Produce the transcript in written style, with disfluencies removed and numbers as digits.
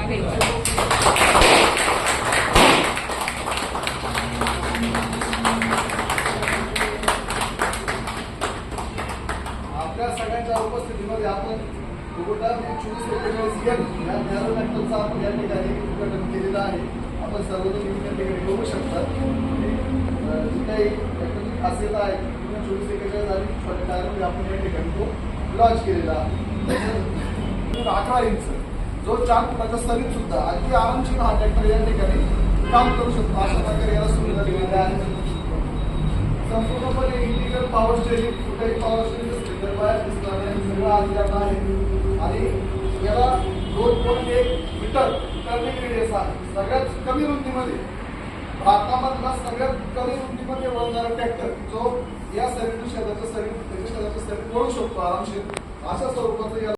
आपल्या सगळ्यांच्या उपस्थितीमध्ये आपण कुबुटा 24 या नॅरोलॅक्टलचा आपण या ठिकाणी उद्घाटन केलेलं आहे. आपण सर्वजण या ठिकाणी बघू शकता जी काही खासियत आहे 24 आणि छोट्या टायरमध्ये आपण या ठिकाणी तो लॉन्च केलेला आहे. 18 इंच जो 4 फुटाचा सरीत सुद्धा अगदी आरामशीर हा ट्रॅक्टर या ठिकाणी काम करू शकतो. अशा प्रकारे याला सुविधा दिलेल्या आहेत. संपूर्णपणे इंटिग्रल पॉवर स्टेरिंग, कुठेही पॉवर स्टेरिंग स्पीकर बाहेर दिसणार नाही, सगळं आधार आहे. आणि याला 2.1 मीटर टर्निंग रेडियस आहे. सगळ्यात कमी रुंदीमध्ये भारतामधला सगळ्यात कमी रुंदीमध्ये वळणारा ट्रॅक्टर जो या शरीर शेताचं शरीर त्याच्या शेताचं शरीर वळू शकतो आरामशीर अशा स्वरूपाचं